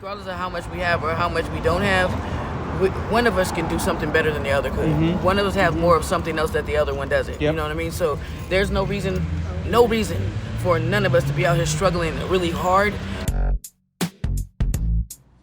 regardless of how much we have or how much we don't have, one of us can do something better than the other could. Mm-hmm. One of us has more of something else that the other one doesn't. Yep. You know what I mean? So there's no reason for none of us to be out here struggling really hard.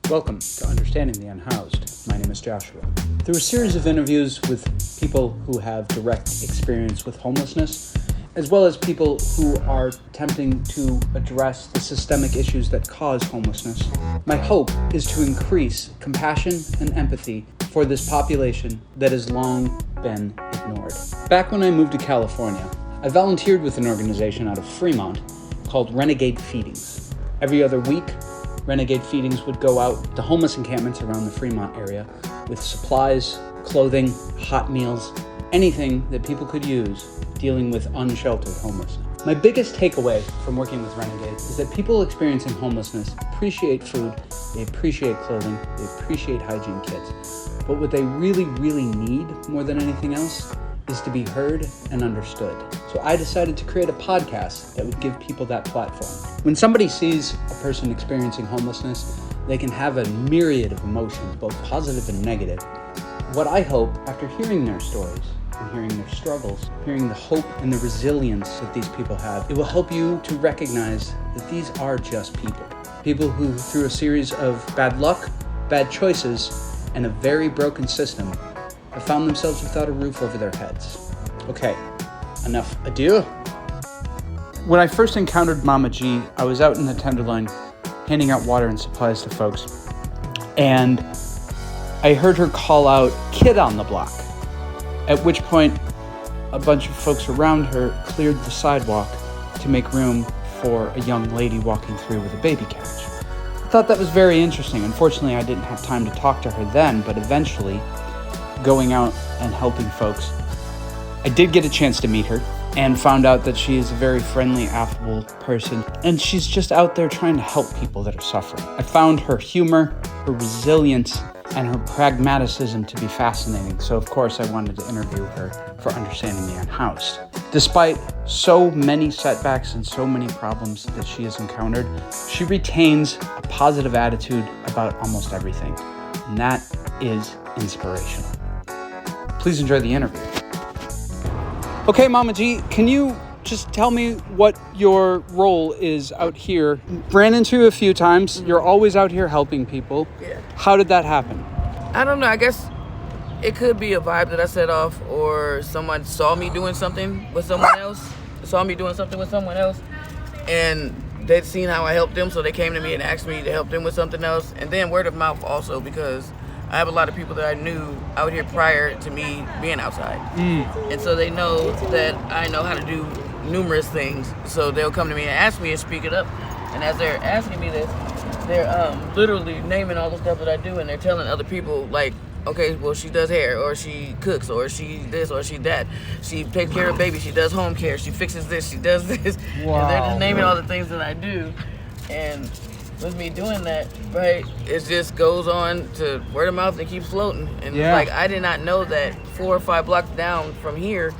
Welcome to Understanding the Unhoused. My name is Joshua. Through a series of interviews with people who have direct experience with homelessness, as well as people who are attempting to address the systemic issues that cause homelessness, my hope is to increase compassion and empathy for this population that has long been ignored. Back when I moved to California, I volunteered with an organization out of Fremont called Renegade Feedings. Every other week, Renegade Feedings would go out to homeless encampments around the Fremont area with supplies, clothing, hot meals, anything that people could use dealing with unsheltered homelessness. My biggest takeaway from working with Renegade is that people experiencing homelessness appreciate food, they appreciate clothing, they appreciate hygiene kits. But what they really, really need more than anything else is to be heard and understood. So I decided to create a podcast that would give people that platform. When somebody sees a person experiencing homelessness, they can have a myriad of emotions, both positive and negative. What I hope, after hearing their stories and hearing their struggles, hearing the hope and the resilience that these people have, it will help you to recognize that these are just people. People who, through a series of bad luck, bad choices, and a very broken system, have found themselves without a roof over their heads. Okay, enough ado. When I first encountered Mama G, I was out in the Tenderloin handing out water and supplies to folks. And I heard her call out, "Kid on the block." At which point, a bunch of folks around her cleared the sidewalk to make room for a young lady walking through with a baby carriage. I thought that was very interesting. Unfortunately, I didn't have time to talk to her then, but eventually, going out and helping folks, I did get a chance to meet her and found out that she is a very friendly, affable person, and she's just out there trying to help people that are suffering. I found her humor, her resilience, and her pragmaticism to be fascinating, so of course I wanted to interview her for Understanding the Unhoused. Despite so many setbacks and so many problems that she has encountered, she retains a positive attitude about almost everything, and that is inspirational. Please enjoy the interview. Okay, Mama G, can you just tell me what your role is out here? Ran into you a few times. You're always out here helping people. Yeah. How did that happen? I don't know. I guess it could be a vibe that I set off, or someone saw me doing something with someone else, and they'd seen how I helped them, so they came to me and asked me to help them with something else. And then word of mouth also, because I have a lot of people that I knew out here prior to me being outside. And so they know that I know how to do numerous things. So they'll come to me and ask me and speak it up. And as they're asking me this, they're literally naming all the stuff that I do, and they're telling other people, like, okay, well, she does hair, or she cooks, or she this, or she that. She takes care of babies, she does home care, she fixes this, she does this. Wow. And they're just naming all the things that I do. And with me doing that, right, it just goes on to word of mouth and keeps floating. And yeah. It's like, I did not know that 4 or 5 blocks down from here,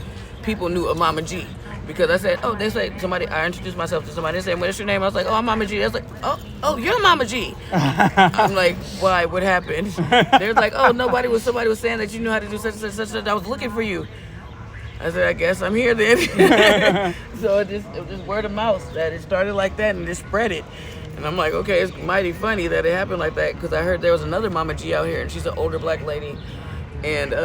people knew of Mama G. Because I said, they say somebody, I introduced myself to somebody, they said, what's your name? I was like, I'm Mama G. I was like, oh, you're Mama G. I'm like, why, what happened? They're like, somebody was saying that you knew how to do such and such. I was looking for you. I said, I guess I'm here then. So it was just word of mouth that it started like that and it spread it. And I'm like, okay, it's mighty funny that it happened like that, because I heard there was another Mama G out here, and she's an older black lady. And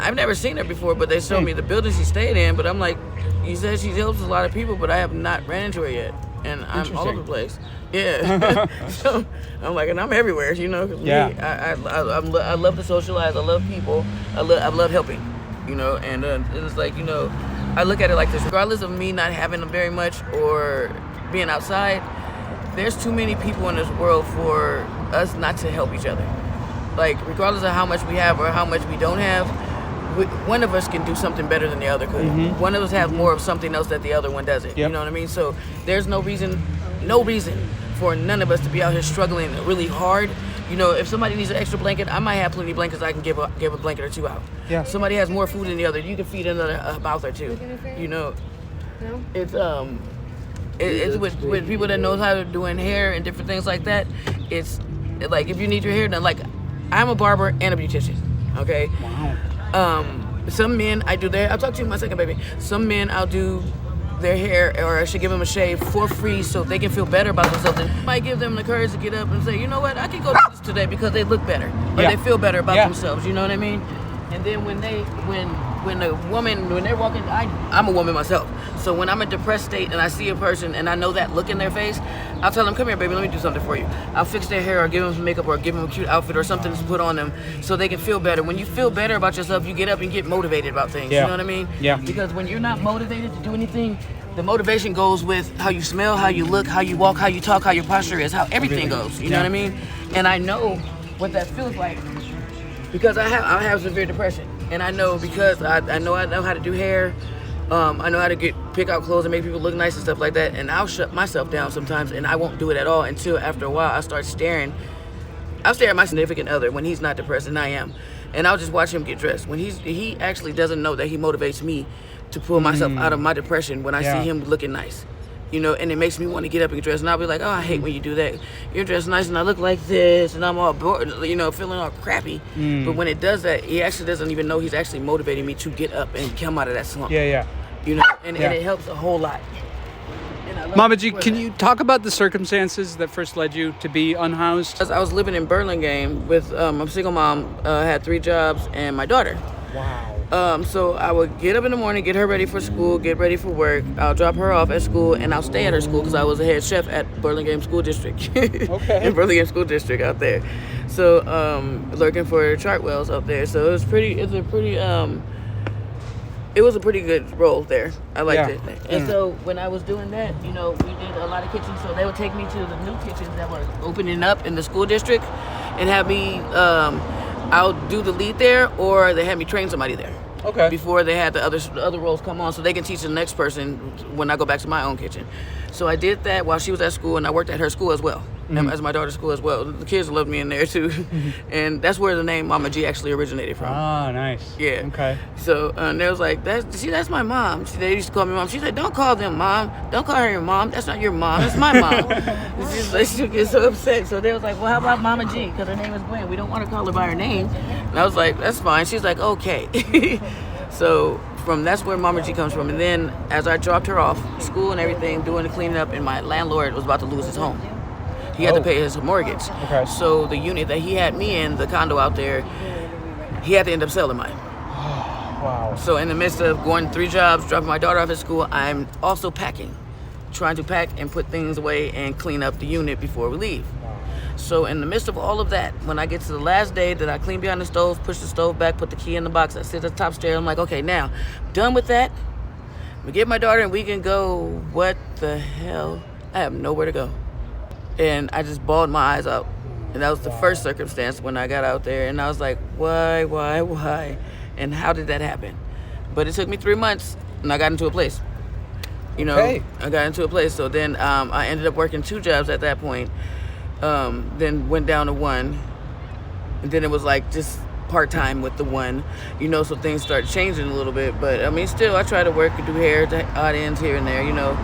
I've never seen her before, but they showed me the building she stayed in. But I'm like, you said she helps a lot of people, but I have not ran into her yet. And I'm all over the place. Yeah. So I'm like, and I'm everywhere, you know. Cause yeah. I love to socialize. I love people. I love helping, you know. And it's like, you know, I look at it like this. Regardless of me not having very much or being outside, there's too many people in this world for us not to help each other. Like, regardless of how much we have or how much we don't have, one of us can do something better than the other could. Mm-hmm. One of us has more of something else that the other one doesn't. Yep. You know what I mean? So there's no reason for none of us to be out here struggling really hard. You know, if somebody needs an extra blanket, I might have plenty of blankets I can give a blanket or two out. Yeah. Somebody has more food than the other, you can feed another mouth or two. You know, no? It's with people that knows how to doing hair and different things like that. It's like if you need your hair done, like I'm a barber and a beautician. Okay. Wow. Some men I do their. I'll talk to you my second baby. Some men I'll do their hair, or I should give them a shave for free so they can feel better about themselves. And might give them the courage to get up and say, you know what, I can go do this today because they look better or they feel better about themselves. You know what I mean? And then when the woman, when they're walking, I'm a woman myself. So when I'm in a depressed state and I see a person and I know that look in their face, I'll tell them, come here, baby, let me do something for you. I'll fix their hair or give them some makeup or give them a cute outfit or something to put on them so they can feel better. When you feel better about yourself, you get up and get motivated about things. You know what I mean? Yeah. Because when you're not motivated to do anything, the motivation goes with how you smell, how you look, how you walk, how you talk, how your posture is, how everything goes. You know what I mean? And I know what that feels like because I have severe depression. And I know because I know how to do hair. I know how to pick out clothes and make people look nice and stuff like that. And I'll shut myself down sometimes, and I won't do it at all until after a while I start staring. I'll stare at my significant other when he's not depressed, and I am. And I'll just watch him get dressed. When he actually doesn't know that he motivates me to pull myself out of my depression when I see him looking nice. You know, and it makes me want to get up and get dressed. And I'll be like, oh, I hate when you do that. You're dressed nice and I look like this and I'm all bored, you know, feeling all crappy. But when it does that, he actually doesn't even know he's actually motivating me to get up and come out of that slump. Yeah. You know, and it helps a whole lot. Mama G, can you talk about the circumstances that first led you to be unhoused? I was living in Burlingame with I'm a single mom, had 3 jobs and my daughter. Wow. So I would get up in the morning, get her ready for school, get ready for work. I'll drop her off at school, and I'll stay at her school because I was a head chef at Burlingame School District. Okay. In Burlingame School District out there. So lurking for Chartwells up there. So it was it was a pretty good role there. I liked it. And so when I was doing that, you know, we did a lot of kitchens. So they would take me to the new kitchens that were opening up in the school district and have me, I'll do the lead there, or they had me train somebody there. Okay. Before they had the other roles come on, so they can teach the next person when I go back to my own kitchen. So I did that while she was at school, and I worked at her school as well, as my daughter's school as well. The kids loved me in there too, and that's where the name Mama G actually originated from. Ah, nice. Yeah. Okay. So they was like, that's my mom. They used to call me mom. She said, don't call them mom. Don't call her your mom. That's not your mom. That's my mom. She would get so upset. So they was like, well, how about Mama G? Because her name is Gwen. We don't want to call her by her name. And I was like, that's fine. She's like, okay. So that's where Mama G comes from. And then as I dropped her off school and everything, doing the cleaning up, and my landlord was about to lose his home. He had to pay his mortgage. Okay. So the unit that he had me in, the condo out there, he had to end up selling mine. Wow. So in the midst of going 3 jobs, dropping my daughter off at school, I'm also packing, trying to pack and put things away and clean up the unit before we leave. So in the midst of all of that, when I get to the last day that I clean behind the stove, push the stove back, put the key in the box, I sit at the top stair, I'm like, okay, now, done with that, we get my daughter and we can go. What the hell? I have nowhere to go. And I just bawled my eyes out. And that was the first circumstance when I got out there. And I was like, why? And how did that happen? But it took me 3 months, and I got into a place. You know, I got into a place. So then I ended up working 2 jobs at that point. Then went down to 1, and then it was like just part-time with the 1, you know, so things started changing a little bit. But I mean, still I try to work and do hair to odd ends here and there, you know.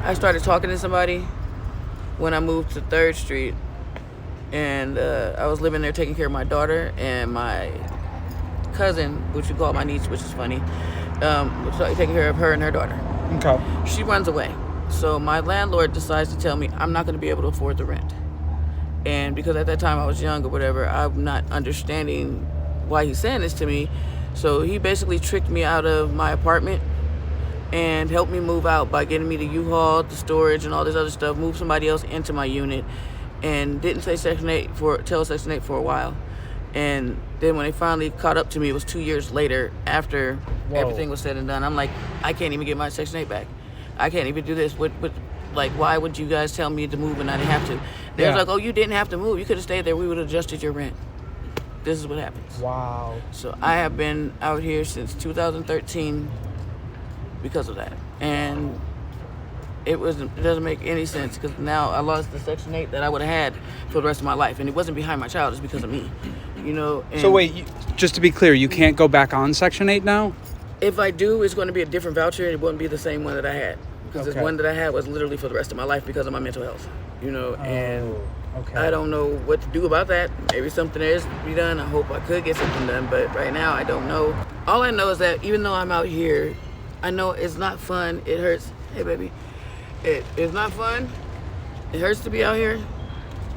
I started talking to somebody when I moved to 3rd Street, and I was living there taking care of my daughter and my cousin, which we call my niece, which is funny, taking care of her and her daughter. Okay. She runs away. So my landlord decides to tell me I'm not going to be able to afford the rent. And because at that time I was young or whatever, I'm not understanding why he's saying this to me. So he basically tricked me out of my apartment and helped me move out by getting me the U-Haul, the storage, and all this other stuff, move somebody else into my unit, and didn't say tell Section 8 for a while. And then when they finally caught up to me, it was 2 years later after everything was said and done. I'm like, I can't even get my Section 8 back. I can't even do this. Why would you guys tell me to move and I didn't have to? They was like, oh, you didn't have to move. You could have stayed there. We would have adjusted your rent. This is what happens. Wow. So I have been out here since 2013 because of that. And it doesn't make any sense because now I lost the Section 8 that I would have had for the rest of my life. And it wasn't behind my child. It's because of me. You know. And so wait, just to be clear, you can't go back on Section 8 now? If I do, it's going to be a different voucher. It wouldn't be the same one that I had. because this one that I had was literally for the rest of my life because of my mental health, and okay. I don't know what to do about that. Maybe something is to be done. I hope I could get something done, but right now I don't know. All I know is that even though I'm out here, I know it's not fun. It hurts. Hey, baby. It's not fun. It hurts to be out here.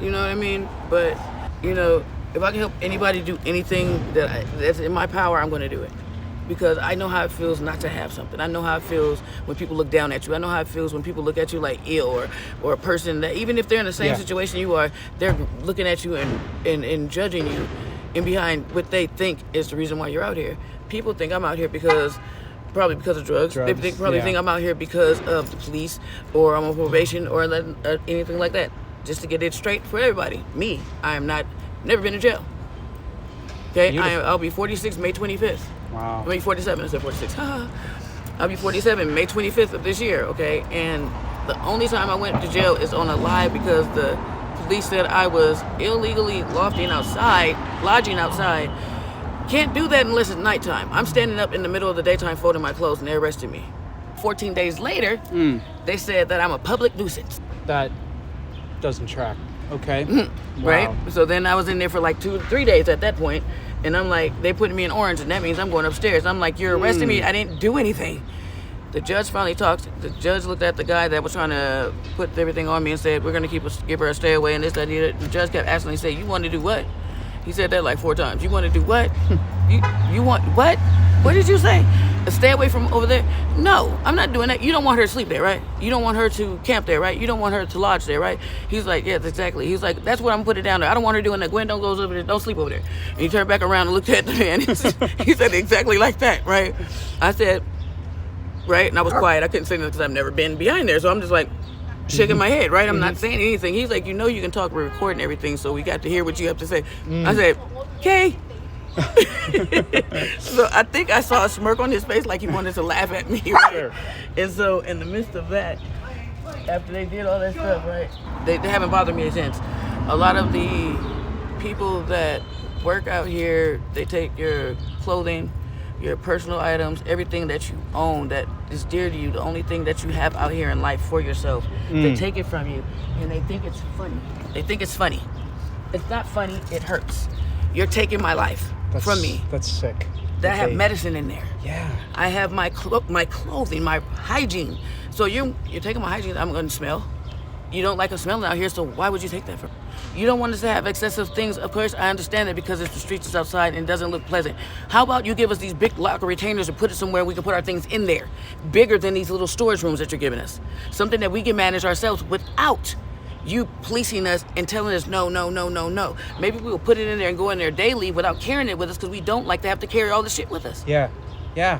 You know what I mean? But, if I can help anybody do anything that's in my power, I'm going to do it. Because I know how it feels not to have something. I know how it feels when people look down at you. I know how it feels when people look at you like ill or a person that, even if they're in the same situation you are, they're looking at you and judging you and behind what they think is the reason why you're out here. People think I'm out here probably because of drugs. They think I'm out here because of the police or I'm on probation or anything like that. Just to get it straight for everybody. Me, I am never been in jail. Okay, I'll be 46 May 25th. Wow. I mean 47, I said 46. I'll be 47 May 25th of this year, okay? And the only time I went to jail is on a lie because the police said I was illegally lodging outside. Can't do that unless it's nighttime. I'm standing up in the middle of the daytime folding my clothes and they arrested me. 14 days later, they said that I'm a public nuisance. That doesn't track. Okay. Right? Wow. So then I was in there for like 2-3 days at that point. And I'm like, they putting me in orange, and that means I'm going upstairs. I'm like, you're arresting me. I didn't do anything. The judge finally talked. The judge looked at the guy that was trying to put everything on me and said, we're going to give her a stay away and this, that, and the judge kept asking me, he said, you want to do what? He said that like 4 times. You want to do what? you want what? What did you say? Stay away from over there? No, I'm not doing that. You don't want her to sleep there, right? You don't want her to camp there, right? You don't want her to lodge there, right? He's like, yes, exactly. He's like, that's what I'm putting down there. I don't want her doing that. Gwen, don't go over there. Don't sleep over there. And he turned back around and looked at the man. He said exactly like that, right? I said, right? And I was quiet. I couldn't say nothing because I've never been behind there. So I'm just like shaking my head, right? I'm not saying anything. He's like, you can talk, we're recording everything, so we got to hear what you have to say. I said, okay. So I think I saw a smirk on his face like he wanted to laugh at me, right? Sure. And so in the midst of that, after they did all that stuff, right, they haven't bothered me since. A lot of the people that work out here, they take your clothing, your personal items, everything that you own that is dear to you, the only thing that you have out here in life for yourself. They take it from you and they think it's funny. It's not funny, it hurts. You're taking my life from me. That's sick. I have medicine in there. Yeah. I have my clothing, my hygiene. So you're taking my hygiene, I'm going to smell. You don't like a smell out here, so why would you take that from me? You don't want us to have excessive things. Of course, I understand that because it's the streets, it's outside, and it doesn't look pleasant. How about you give us these big locker retainers and put it somewhere we can put our things in there, bigger than these little storage rooms that you're giving us. Something that we can manage ourselves without you policing us and telling us no. Maybe we'll put it in there and go in there daily without carrying it with us because we don't like to have to carry all the shit with us. Yeah.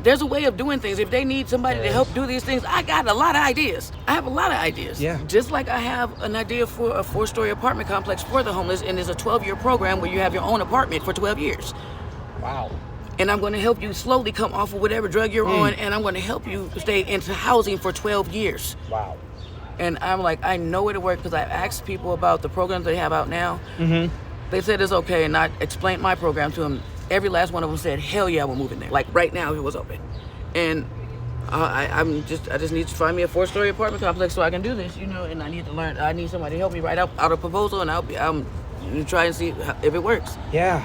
There's a way of doing things. If they need somebody to help do these things, I got a lot of ideas. I have a lot of ideas. Yeah. Just like I have an idea for a 4-story apartment complex for the homeless, and there's a 12-year program where you have your own apartment for 12 years. Wow. And I'm going to help you slowly come off of whatever drug you're on, and I'm going to help you stay into housing for 12 years. Wow. And I'm like, I know it'll work because I've asked people about the programs they have out now. They said it's okay, and I explained my program to them. Every last one of them said, hell yeah, we're moving there. Like right now, it was open. And I just need to find me a 4-story apartment complex so I can do this, and I need to learn. I need somebody to help me write out a proposal, and I'm try and see if it works. Yeah.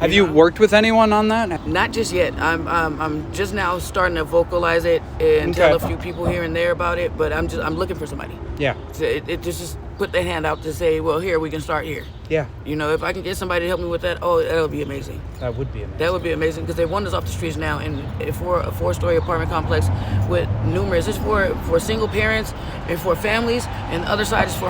Have you worked with anyone on that? Not just yet. I'm just now starting to vocalize it and tell a few people here and there about it, but I'm looking for somebody. Yeah. It just put their hand out to say, well, here, we can start here. Yeah. If I can get somebody to help me with that, that'll be amazing. That would be amazing. That would be amazing because they want us off the streets now, and for a 4-story apartment complex with numerous, it's for single parents and for families, and the other side is for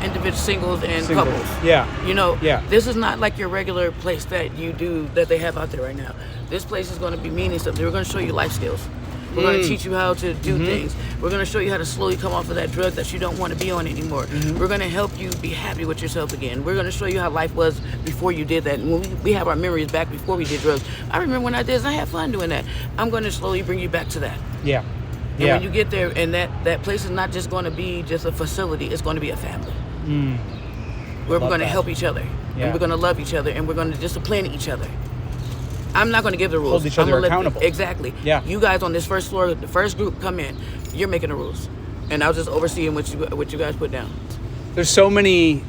individual singles and couples. Yeah. This is not like your regular place that they have out there right now. This place is going to be meaning something. We're going to show you life skills. We're going to teach you how to do things. We're going to show you how to slowly come off of that drug that you don't want to be on anymore. We're going to help you be happy with yourself again. We're going to show you how life was before you did that. And when we have our memories back before we did drugs. I remember when I did this, I had fun doing that. I'm going to slowly bring you back to that. Yeah. And when you get there, and that place is not just going to be just a facility, it's going to be a family. Where we're going to help each other. Yeah. And we're going to love each other. And we're going to discipline each other. I'm not going to give the rules. Hold each other accountable. Exactly. Yeah. You guys on this first floor, the first group come in, you're making the rules. and I'll just oversee what you guys put down. There's so many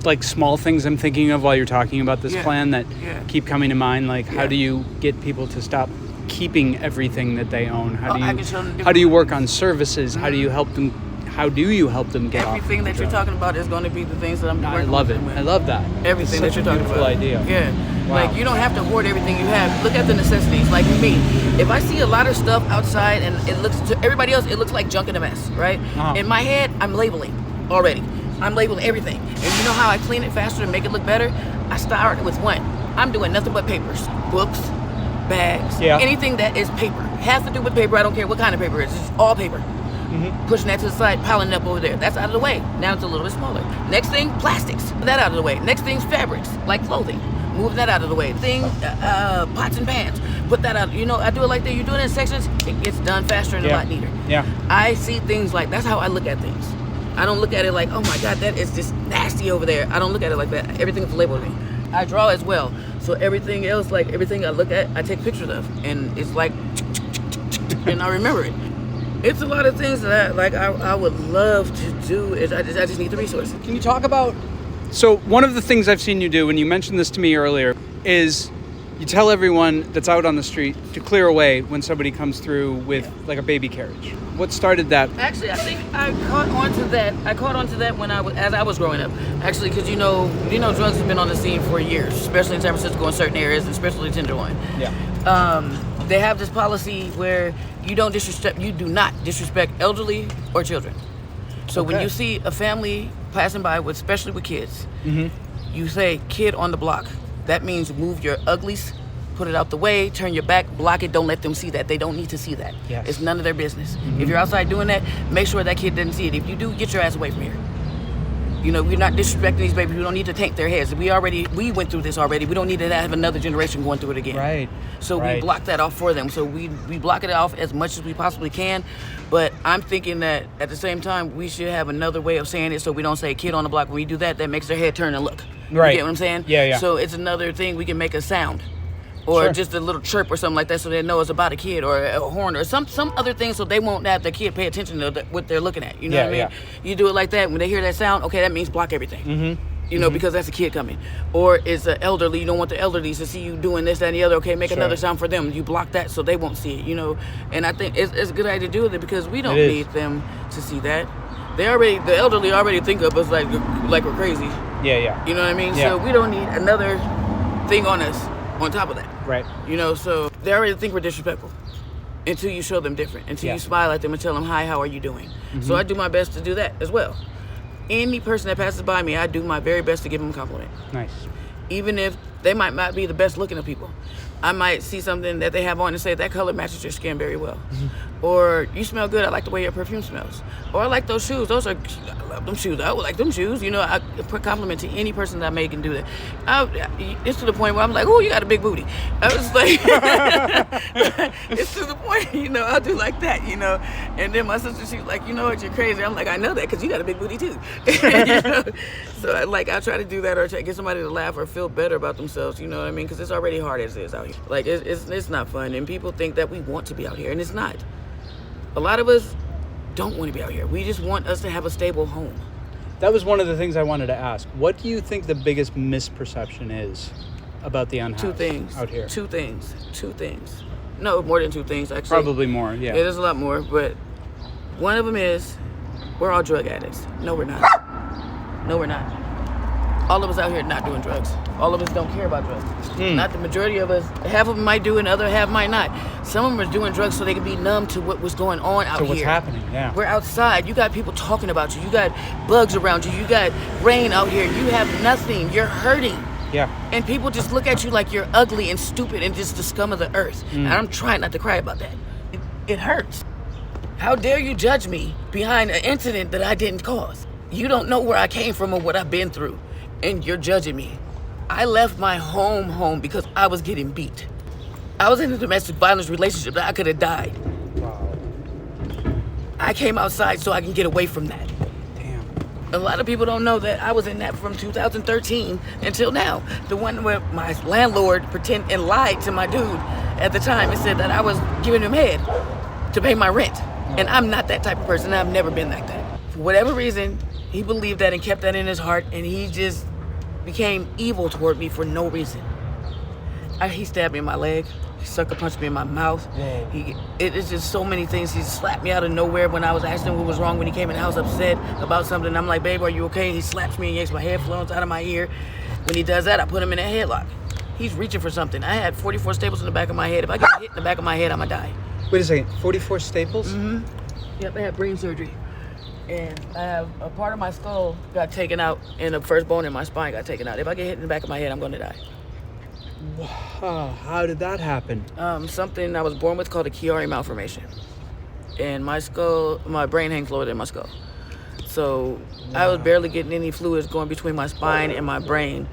like small things I'm thinking of while you're talking about this plan that keep coming to mind. Like, how do you get people to stop keeping everything that they own? How do you work on services? Mm-hmm. How do you help them? How do you help them get everything that you're talking about is going to be the things that I'm working I love it. with. I love that. Everything that you're talking about. Idea. Yeah. Wow. Like, you don't have to hoard everything you have. Look at the necessities. Like me, if I see a lot of stuff outside and it looks to everybody else, it looks like junk in a mess, right? In my head, I'm labeling already. I'm labeling everything. And you know how I clean it faster and make it look better? I start with one. I'm doing nothing but papers, books, bags, anything that is paper. Has to do with paper. I don't care what kind of paper it is. It's all paper. Mm-hmm. Pushing that to the side, piling it up over there. That's out of the way. Now it's a little bit smaller. Next thing, plastics. Put that out of the way. Next thing's fabrics, like clothing. Move that out of the way. Pots and pans. Put that out. You know, I do it like that. You do it in sections, it gets done faster and a lot neater. Yeah. I see things like, that's how I look at things. I don't look at it like, oh my God, that is just nasty over there. I don't look at it like that. Everything's labeled me. I draw as well. So everything else, like everything I look at, I take pictures of. And it's like, and I remember it. It's a lot of things that I would love to do. I just need the resources. Can you talk about, so one of the things I've seen you do, and you mentioned this to me earlier, is you tell everyone that's out on the street to clear away when somebody comes through with like a baby carriage. What started that? Actually, I think I caught on to that. I caught on to that as I was growing up. Actually, because you know, drugs have been on the scene for years, especially in San Francisco in certain areas, especially Tenderloin. Yeah. They have this policy where you do not disrespect elderly or children. So when you see a family passing by, especially with kids, you say, kid on the block. That means move your uglies, put it out the way, turn your back, block it, don't let them see that. They don't need to see that. Yes. It's none of their business. If you're outside doing that, make sure that kid doesn't see it. If you do, get your ass away from here. You know, we're not disrespecting these babies. We don't need to taint their heads. We went through this already. We don't need to have another generation going through it again. Right. So we block that off for them. So we block it off as much as we possibly can. But I'm thinking that at the same time, we should have another way of saying it so we don't say kid on the block. When we do that, that makes their head turn and look. Right. You get what I'm saying? Yeah. So it's another thing. We can make a sound. Or just a little chirp or something like that so they know it's about a kid, or a horn, or some other thing so they won't have the kid pay attention to what they're looking at. You know what I mean? Yeah. You do it like that. When they hear that sound, okay, that means block everything. You know, because that's a kid coming. Or it's an elderly. You don't want the elderly to see you doing this, that, and the other. Okay, make another sound for them. You block that so they won't see it, you know. And I think it's a good idea to do it because we don't need them to see that. The elderly already think of us like we're crazy. Yeah. You know what I mean? Yeah. So we don't need another thing on us on top of that. Right. You know, so they already think we're disrespectful until you show them different, until you smile at them and tell them, hi, how are you doing? So I do my best to do that as well. Any person that passes by me, I do my very best to give them a compliment. Nice. Even if they might not be the best looking of people. I might see something that they have on and say, that color matches your skin very well. Or, you smell good, I like the way your perfume smells. Or, I like those shoes, I love them shoes, I would like them shoes. You know, I put compliment to any person that I make and do that. It's to the point where I'm like, oh, you got a big booty. I was like, it's to the point, you know, I'll do like that, you know. And then my sister, she's like, you know what, you're crazy. I'm like, I know that because you got a big booty too. You know? So, I try to do that or try to get somebody to laugh or feel better about themselves, you know what I mean? Because it's already hard as it is out here. Like, it's not fun. And people think that we want to be out here, and it's not. A lot of us don't want to be out here. We just want us to have a stable home. That was one of the things I wanted to ask. What do you think the biggest misperception is about the unhoused? Two things. Out here. Two things. No, more than two things, actually. Probably more, yeah. There's a lot more, but one of them is we're all drug addicts. No, we're not. No, we're not. All of us out here not doing drugs. All of us don't care about drugs. Not the majority of us. Half of them might do and the other half might not. Some of them are doing drugs so they can be numb to what was going on out here. So what's happening, yeah. We're outside. You got people talking about you. You got bugs around you. You got rain out here. You have nothing. You're hurting. Yeah. And people just look at you like you're ugly and stupid and just the scum of the earth. And I'm trying not to cry about that. It hurts. How dare you judge me behind an incident that I didn't cause? You don't know where I came from or what I've been through. And you're judging me. I left my home because I was getting beat. I was in a domestic violence relationship that I could have died. Wow. I came outside so I can get away from that. Damn. A lot of people don't know that I was in that from 2013 until now. The one where my landlord pretended and lied to my dude at the time and said that I was giving him head to pay my rent. And I'm not that type of person. I've never been like that. For whatever reason, he believed that and kept that in his heart, and he just became evil toward me for no reason. He stabbed me in my leg. He sucker punched me in my mouth. It is just so many things. He slapped me out of nowhere when I was asking him what was wrong when he came in the house upset about something. I'm like, babe, are you okay? He slaps me and yanks my headphones out of my ear. When he does that, I put him in a headlock. He's reaching for something. I had 44 staples in the back of my head. If I get hit in the back of my head, I'm gonna die. Wait a second, 44 staples? Mm-hmm. Yep, I had brain surgery. And I have a part of my skull got taken out and the first bone in my spine got taken out. If I get hit in the back of my head, I'm gonna die. Wow, how did that happen? Something I was born with called a Chiari malformation. And my skull, my brain hangs lower than my skull. So I was barely getting any fluids going between my spine and my brain.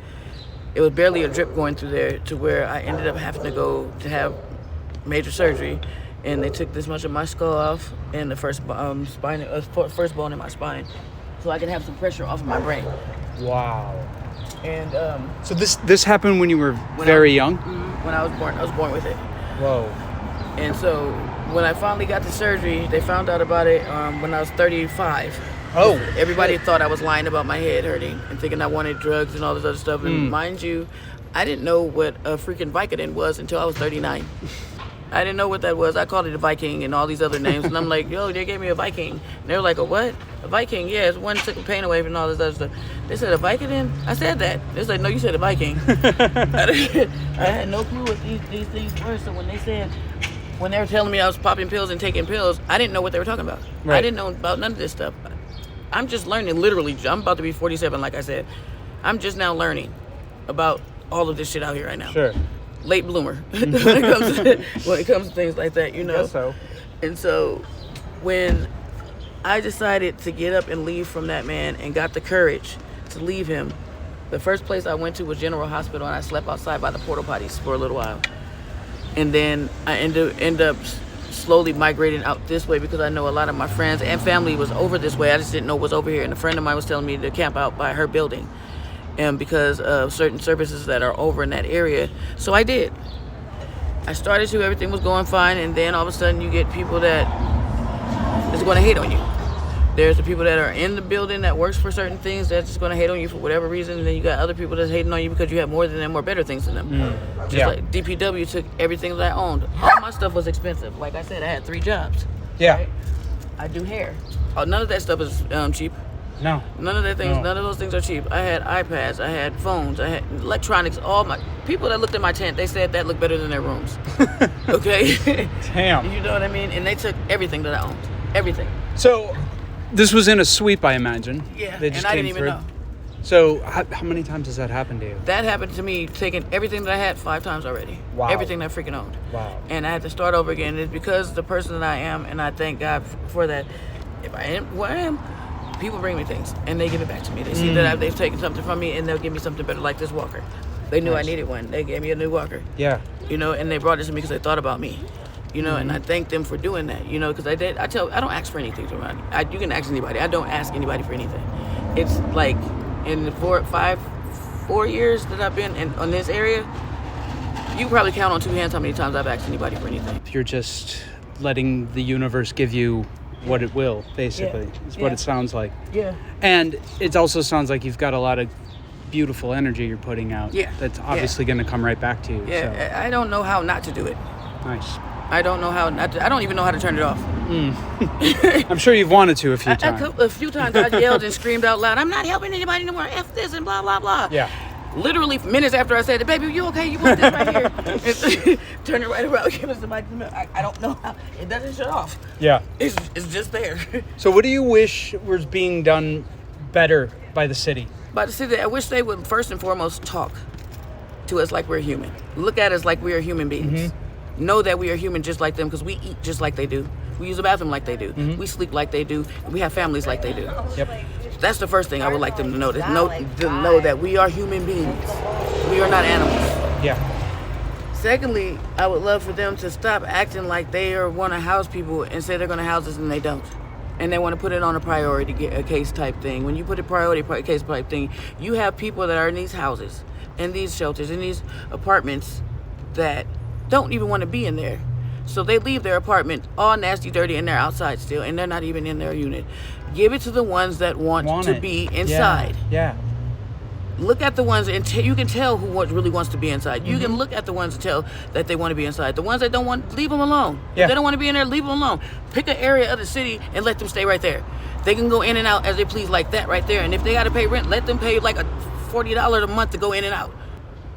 It was barely a drip going through there to where I ended up having to go to have major surgery. And they took this much of my skull off and the first first bone in my spine, so I can have some pressure off of my brain. Wow. And so this happened when you were very young? When I was born with it. Whoa. And so when I finally got the surgery, they found out about it when I was 35. Oh. Everybody thought I was lying about my head hurting and thinking I wanted drugs and all this other stuff. And mind you, I didn't know what a freaking Vicodin was until I was 39. I didn't know what that was. I called it a Viking and all these other names. And I'm like, yo, they gave me a Viking. And they were like, a what? A Viking? Yeah, it's one took the pain away from all this other stuff. They said, a Vicodin? I said that. They said, no, you said a Viking. I had no clue what these things were. So when they were telling me I was popping pills and taking pills, I didn't know what they were talking about. Right. I didn't know about none of this stuff. I'm just learning, literally. I'm about to be 47, like I said. I'm just now learning about all of this shit out here right now. Sure. Late bloomer when it comes to things like that, you know. Guess so. And so when I decided to get up and leave from that man and got the courage to leave him, the first place I went to was General Hospital, and I slept outside by the porta potties for a little while. And then I end up slowly migrating out this way because I know a lot of my friends and family was over this way. I just didn't know what was over here. And a friend of mine was telling me to camp out by her building, and because of certain services that are over in that area. So I did. I started to, everything was going fine, and then all of a sudden you get people that is going to hate on you. There's the people that are in the building that works for certain things that's just going to hate on you for whatever reason, and then you got other people that's hating on you because you have more than them or better things than them. Just like DPW took everything that I owned. All my stuff was expensive. Like I said, I had 3 jobs. Yeah. Right? I do hair. Oh, none of that stuff is cheap. No. None of those things are cheap. I had iPads, I had phones, I had electronics. All my people that looked at my tent, they said that looked better than their rooms. Okay? Damn. You know what I mean? And they took everything that I owned. Everything. So this was in a sweep, I imagine. Yeah, they just and I came didn't even through. know. So how many times has that happened to you? That happened to me, taking everything that I had 5 times already. Wow. Everything that I freaking owned. Wow. And I had to start over again. It's because the person that I am, and I thank God for that. If I am who I am, people bring me things, and they give it back to me. They see that they've taken something from me, and they'll give me something better, like this walker. They knew I needed one. They gave me a new walker. Yeah. You know, and they brought it to me because they thought about me. You know, and I thank them for doing that. You know, because I don't ask for anything from anybody. You can ask anybody. I don't ask anybody for anything. It's like in the 4 years that I've been on this area, you can probably count on 2 hands how many times I've asked anybody for anything. You're just letting the universe give you what it will, basically. Yeah. It's what it sounds like. Yeah. And it also sounds like you've got a lot of beautiful energy you're putting out. Yeah. That's obviously going to come right back to you. Yeah. So. I don't know how not to do it. Nice. I don't know how not to. I don't even know how to turn it off. I'm sure you've wanted to a few times. A few times I yelled and screamed out loud, I'm not helping anybody no more. F this and blah, blah, blah. Yeah. Literally minutes after I said it, baby, you okay? You want this right here? Turn it right around, give it to somebody. I don't know how. It doesn't shut off. Yeah. It's just there. So what do you wish was being done better by the city? By the city, I wish they would first and foremost talk to us like we're human. Look at us like we are human beings. Know that we are human just like them, because we eat just like they do. We use a bathroom like they do. We sleep like they do. And we have families like they do. Yep. That's the first thing I would like them to notice. Know that we are human beings. We are not animals. Yeah. Secondly, I would love for them to stop acting like they want to house people and say they're going to house us and they don't. And they want to put it on a priority case type thing. When you put a priority case type thing, you have people that are in these houses, in these shelters, in these apartments that don't even want to be in there. So they leave their apartment all nasty, dirty, and they're outside still, and they're not even in their unit. Give it to the ones that want to be inside. Yeah. Look at the ones, and you can tell who really wants to be inside. You can look at the ones and tell that they want to be inside. The ones that don't want, leave them alone. Yeah. If they don't want to be in there, leave them alone. Pick an area of the city and let them stay right there. They can go in and out as they please like that right there. And if they got to pay rent, let them pay like a $40 a month to go in and out.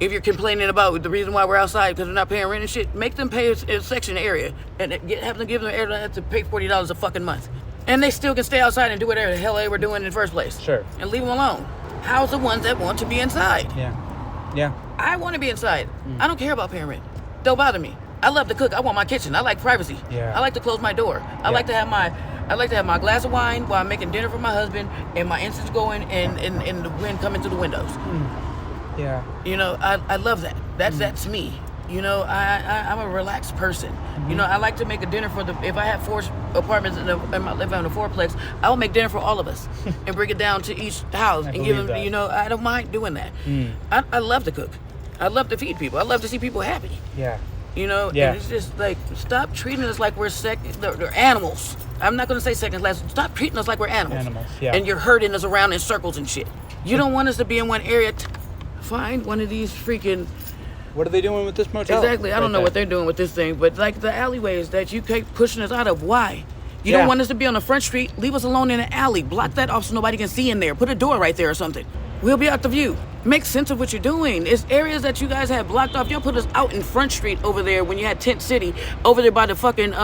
If you're complaining about the reason why we're outside because we're not paying rent and shit, make them pay a section area and have them give them area to pay $40 a fucking month. And they still can stay outside and do whatever the hell they were doing in the first place. Sure. And leave them alone. How's the ones that want to be inside? Yeah. I want to be inside. I don't care about paying rent. Don't bother me. I love to cook. I want my kitchen. I like privacy. Yeah. I like to close my door. I like to have my glass of wine while I'm making dinner for my husband and my incense going and the wind coming through the windows. Yeah. You know, I love that. That's me. You know, I'm a relaxed person. You know, I like to make a dinner if I have 4 apartments in my living on a 4-plex, I'll make dinner for all of us and bring it down to each house and give them, that. You know, I don't mind doing that. I love to cook. I love to feed people. I love to see people happy. Yeah. You know, and it's just like, stop treating us like we're they're animals. I'm not going to say second class. Stop treating us like we're animals. And you're herding us around in circles and shit. You don't want us to be in one area. Find one of these freaking... What are they doing with this motel? Exactly. I don't know what they're doing with this thing, but like the alleyways that you keep pushing us out of, why? You don't want us to be on the front street? Leave us alone in an alley. Block that off so nobody can see in there. Put a door right there or something. We'll be out the view. Make sense of what you're doing. It's areas that you guys have blocked off. Y'all put us out in Front Street over there when you had Tent City, over there by the fucking,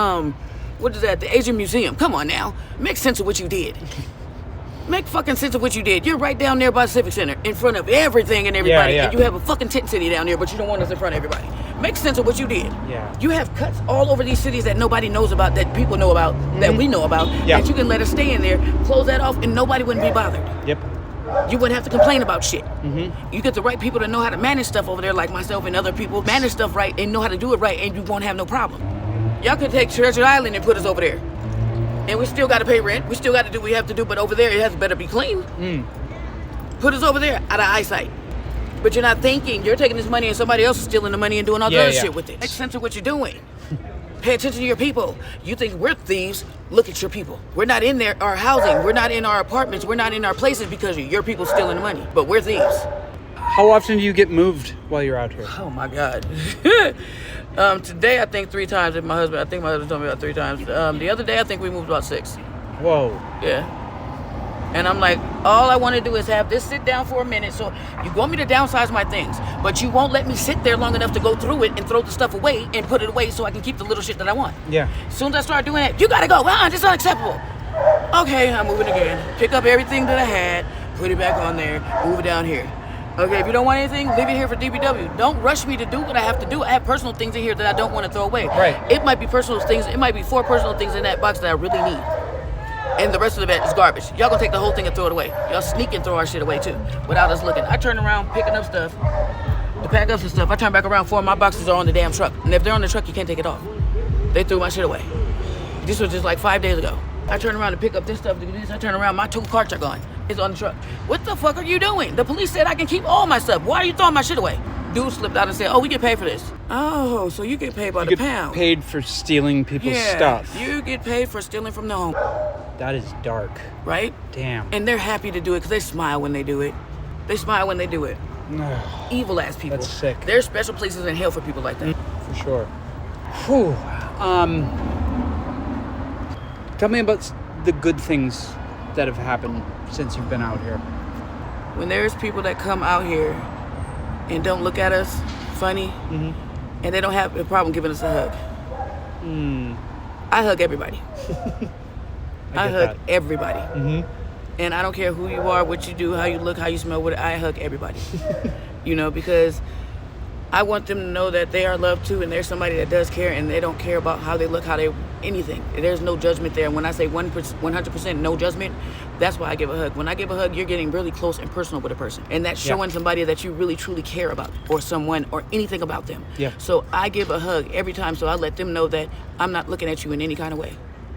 what is that? The Asian Museum. Come on now. Make sense of what you did. Make fucking sense of what you did. You're right down there by Civic Center, in front of everything and everybody, and you have a fucking tent city down there, but you don't want us in front of everybody. Make sense of what you did. You have cuts all over these cities that nobody knows about, that people know about, that we know about, that you can let us stay in there, close that off, and nobody wouldn't be bothered. You wouldn't have to complain about shit. You get the right people to know how to manage stuff over there, like myself and other people, manage stuff right and know how to do it right, and you won't have no problem. Y'all could take Treasure Island and put us over there. And we still got to pay rent. We still got to do what we have to do, but over there it has better be clean. Put us over there out of eyesight. But you're not thinking. You're taking this money and somebody else is stealing the money and doing all the other shit with it. Make sense of what you're doing. Pay attention to your people. You think we're thieves? Look at your people. We're not in our housing. We're not in our apartments. We're not in our places because your people stealing the money. But we're thieves. How often do you get moved while you're out here? Oh my God. Today I think 3 times. I think my husband told me about 3 times. The other day I think we moved about 6. Whoa. Yeah. And I'm like, all I want to do is have this sit down for a minute. So you want me to downsize my things, but you won't let me sit there long enough to go through it and throw the stuff away and put it away so I can keep the little shit that I want. Yeah. As soon as I start doing that, you gotta go. This is unacceptable. Okay, I'm moving again. Pick up everything that I had, put it back on there, move it down here. Okay, if you don't want anything, leave it here for DPW. Don't rush me to do what I have to do. I have personal things in here that I don't want to throw away. Right. It might be personal things. It might be 4 personal things in that box that I really need. And the rest of it is garbage. Y'all gonna take the whole thing and throw it away. Y'all sneak and throw our shit away too, without us looking. I turn around, picking up stuff, to pack up some stuff. I turn back around, 4 of my boxes are on the damn truck. And if they're on the truck, you can't take it off. They threw my shit away. This was just like 5 days ago. I turn around to pick up this stuff, to do this. I turn around, my 2 carts are gone. It's on the truck. What the fuck are you doing? The police said I can keep all my stuff. Why are you throwing my shit away? Dude slipped out and said, we get paid for this. Oh, so you get paid by the pound. Paid for stealing people's stuff. You get paid for stealing from the home. That is dark. Right? Damn. And they're happy to do it because they smile when they do it. They smile when they do it. Evil ass people. That's sick. There's special places in hell for people like that. For sure. Whew. Tell me about the good things that have happened since you've been out here. When there's people that come out here and don't look at us funny, and they don't have a problem giving us a hug. I hug everybody. I hug everybody. And I don't care who you are, what you do, how you look, how you smell, I hug everybody. You know, because I want them to know that they are loved too, and there's somebody that does care, and they don't care about how they look, anything. There's no judgment there. And when I say 100% no judgment, that's why I give a hug. When I give a hug, you're getting really close and personal with a person. And that's showing somebody that you really, truly care about, or someone, or anything about them. Yeah. So I give a hug every time, so I let them know that I'm not looking at you in any kind of way,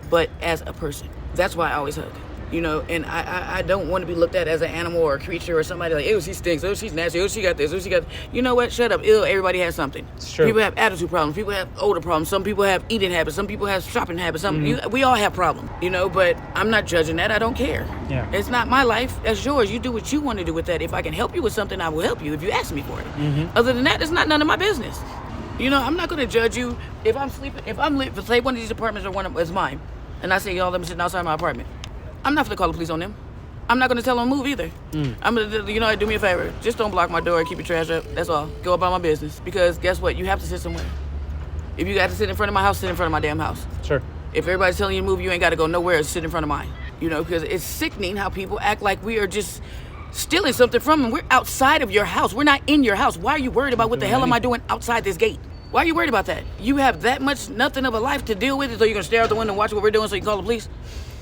but as a person. That's why I always hug. You know, and I don't want to be looked at as an animal or a creature or somebody like, ew, she stinks, oh, she's nasty, oh, she got this, oh, she got... You know what? Shut up. Ew, everybody has something. It's true. People have attitude problems. People have odor problems. Some people have eating habits. Some people have shopping habits. We all have problems, you know, but I'm not judging that. I don't care. Yeah. It's not my life. That's yours. You do what you want to do with that. If I can help you with something, I will help you if you ask me for it. Other than that, it's not none of my business. You know, I'm not going to judge you if I'm sleeping. If I'm living, say one of these apartments or one of is mine, and I say, y'all, let me sitting outside my apartment. I'm not going to call the police on them. I'm not going to tell them to move either. I'm going to, you know, do me a favor. Just don't block my door and keep your trash up. That's all. Go about my business. Because guess what? You have to sit somewhere. If you got to sit in front of my house, sit in front of my damn house. Sure. If everybody's telling you to move, you ain't got to go nowhere and sit in front of mine. You know, because it's sickening how people act like we are just stealing something from them. We're outside of your house. We're not in your house. Why are you worried about what the hell am I doing outside this gate? Why are you worried about that? You have that much nothing of a life to deal with, so you're going to stare out the window and watch what we're doing so you can call the police?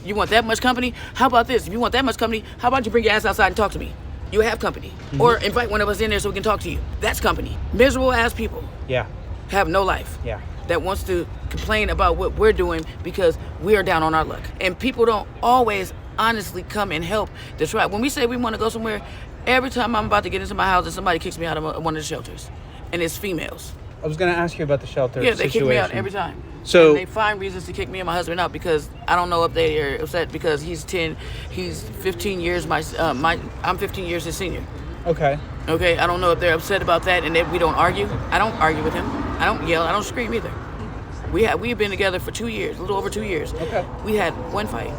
You want that much company? How about this? If you want that much company, how about you bring your ass outside and talk to me? You have company. Or invite one of us in there so we can talk to you. That's company. Miserable ass people. Yeah. Have no life. Yeah. That wants to complain about what we're doing because we are down on our luck. And people don't always honestly come and help to try. When we say we want to go somewhere, every time I'm about to get into my house and somebody kicks me out of one of the shelters. And it's females. I was going to ask you about the shelter Yeah, they situation. kick me out every time. So and they find reasons to kick me and my husband out because I don't know if they are upset because he's 15 years I'm 15 years his senior. Okay. Okay, I don't know if they're upset about that and that we don't argue. I don't argue with him. I don't yell. I don't scream either. We've been together for 2 years, a little over 2 years. Okay. We had one fight.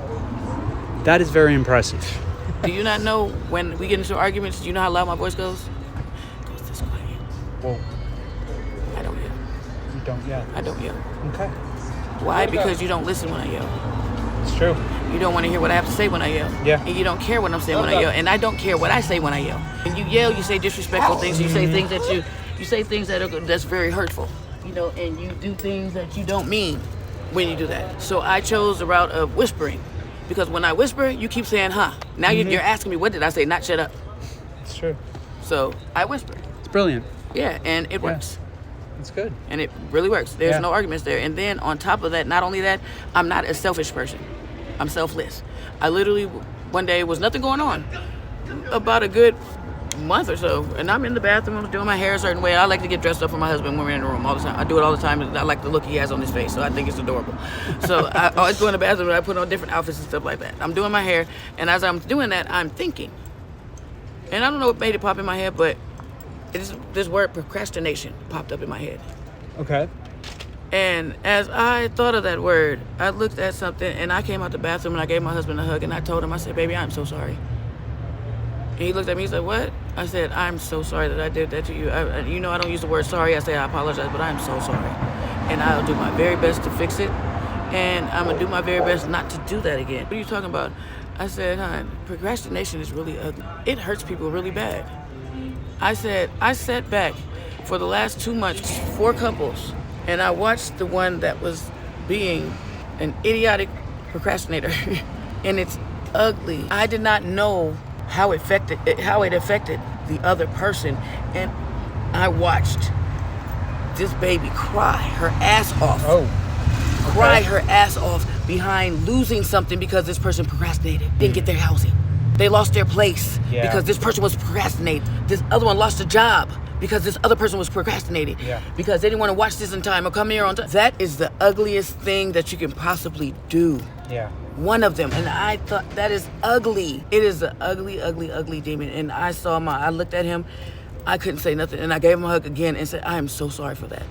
That is very impressive. Do you not know when we get into arguments, do you know how loud my voice goes? It goes this quiet. Whoa. I don't yell. You don't yell. I don't yell. Okay. Why? Because you don't listen when I yell. It's true. You don't want to hear what I have to say when I yell. Yeah. And you don't care what I'm saying when I yell. And I don't care what I say when I yell. When you yell, you say disrespectful things. You say things that you say things that's very hurtful. You know, and you do things that you don't mean when you do that. So I chose the route of whispering. Because when I whisper, you keep saying, huh. Now you're asking me, what did I say? Not shut up. It's true. So I whisper. It's brilliant. Yeah, and it works. It's good. And it really works. There's no arguments there. And then on top of that, not only that, I'm not a selfish person. I'm selfless. I literally, one day, was nothing going on. About a good month or so. And I'm in the bathroom, doing my hair a certain way. I like to get dressed up for my husband when we're in the room all the time. I do it all the time. I like the look he has on his face, so I think it's adorable. So I always go in the bathroom and I put on different outfits and stuff like that. I'm doing my hair, and as I'm doing that, I'm thinking. And I don't know what made it pop in my head, but this word procrastination popped up in my head. Okay. And as I thought of that word, I looked at something, and I came out the bathroom, and I gave my husband a hug, and I told him, I said, baby, I'm so sorry. And he looked at me, he said, what? I said, I'm so sorry that I did that to you. You know, I don't use the word sorry. I say I apologize, but I'm so sorry. And I'll do my very best to fix it. And I'm going to do my very best not to do that again. What are you talking about? I said, hon, procrastination is really ugly. It hurts people really bad. I said, I sat back for the last 2 months, 4 couples, and I watched the one that was being an idiotic procrastinator. And it's ugly. I did not know how it affected the other person, and I watched this baby cry her ass off. Cry her ass off behind losing something because this person procrastinated, didn't get their housing. They lost their place because this person was procrastinating. This other one lost a job because this other person was procrastinating. Because they didn't want to watch this in time or come here on time. That is the ugliest thing that you can possibly do. One of them. And I thought, that is ugly. It is an ugly, ugly, ugly demon. And I looked at him, I couldn't say nothing. And I gave him a hug again and said, I am so sorry for that.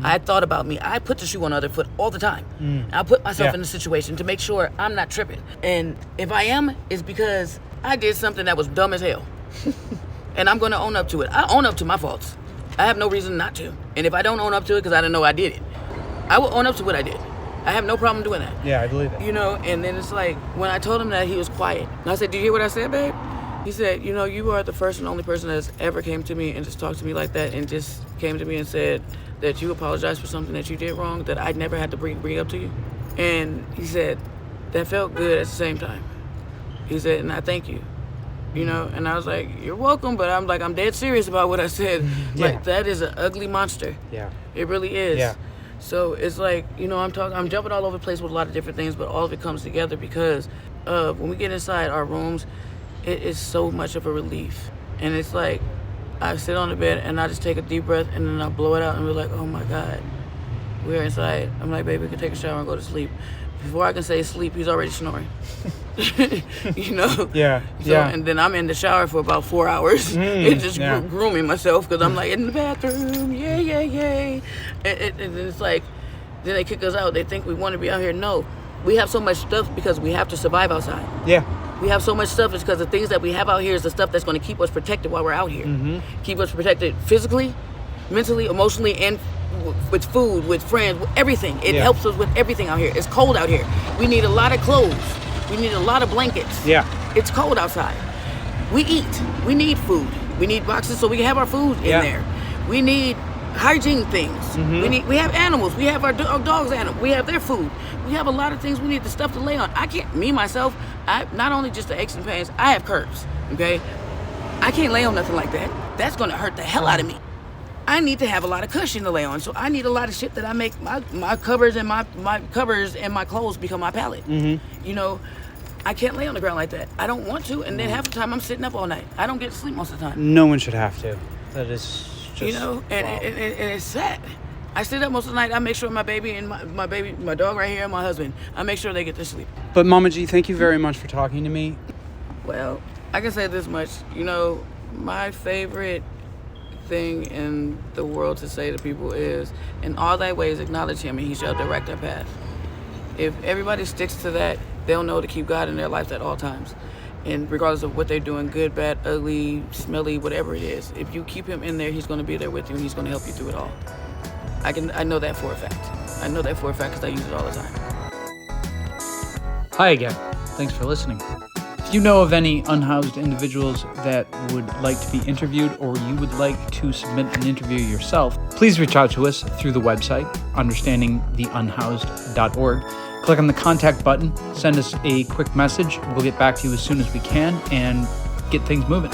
I thought about me. I put the shoe on the other foot all the time. I put myself in a situation to make sure I'm not tripping. And if I am, it's because I did something that was dumb as hell. And I'm going to own up to it. I own up to my faults. I have no reason not to. And if I don't own up to it because I didn't know I did it, I will own up to what I did. I have no problem doing that. Yeah, I believe that. You know, and then it's like, when I told him that, he was quiet. And I said, did you hear what I said, babe? He said, you know, you are the first and only person that's ever came to me and just talked to me like that and just came to me and said that you apologized for something that you did wrong, that I never had to bring up to you. And he said, that felt good at the same time. He said, and I thank you. You know, and I was like, you're welcome, but I'm dead serious about what I said. Like, that is an ugly monster. It really is. So it's like, you know, I'm jumping all over the place with a lot of different things, but all of it comes together because when we get inside our rooms, it is so much of a relief. And it's like, I sit on the bed and I just take a deep breath and then I blow it out and we're like, oh my God, we're inside. I'm like, baby, we can take a shower and go to sleep. Before I can say sleep, he's already snoring. You know? Yeah. And then I'm in the shower for about 4 hours. It's just grooming myself because I'm like in the bathroom. Yay. And it's like, then they kick us out. They think we want to be out here. No. We have so much stuff because we have to survive outside. Yeah. We have so much stuff is because the things that we have out here is the stuff that's going to keep us protected while we're out here. Keep us protected physically, mentally, emotionally, and with food, with friends, with everything. It helps us with everything out here. It's cold out here. We need a lot of clothes. We need a lot of blankets. Yeah. It's cold outside. We eat. We need food. We need boxes so we can have our food in there. We need hygiene things. We have animals. We have our dogs' animals. We have their food. We have a lot of things. We need the stuff to lay on. I can't, me, myself, I not only just the aches and pains, I have curves, okay? I can't lay on nothing like that. That's going to hurt the hell out of me. I need to have a lot of cushion to lay on, so I need a lot of shit that I make my covers and my covers and my clothes become my pallet. You know, I can't lay on the ground like that. I don't want to, and then half the time I'm sitting up all night. I don't get to sleep most of the time. No one should have to. That is just, you know, and it's sad. I sit up most of the night. I make sure my baby and my dog right here and my husband, I make sure they get to sleep. But Mama G, thank you very much for talking to me. Well, I can say this much. You know, my favorite thing in the world to say to people is, in all thy ways acknowledge him and he shall direct our path. If everybody sticks to that, they'll know to keep God in their life at all times. And regardless of what they're doing, good, bad, ugly, smelly, whatever it is, if you keep him in there, he's going to be there with you and he's going to help you through it all. I know that for a fact. I know that for a fact because I use it all the time. Hi again. Thanks for listening. If you know of any unhoused individuals that would like to be interviewed or you would like to submit an interview yourself, please reach out to us through the website, understandingtheunhoused.org. Click on the contact button, send us a quick message. We'll get back to you as soon as we can and get things moving.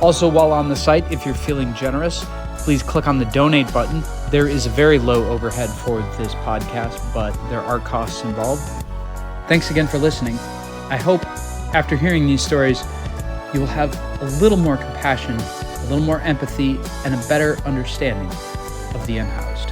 Also, while on the site, if you're feeling generous, please click on the donate button. There is a very low overhead for this podcast, but there are costs involved. Thanks again for listening. I hope after hearing these stories, you will have a little more compassion, a little more empathy, and a better understanding of the unhoused.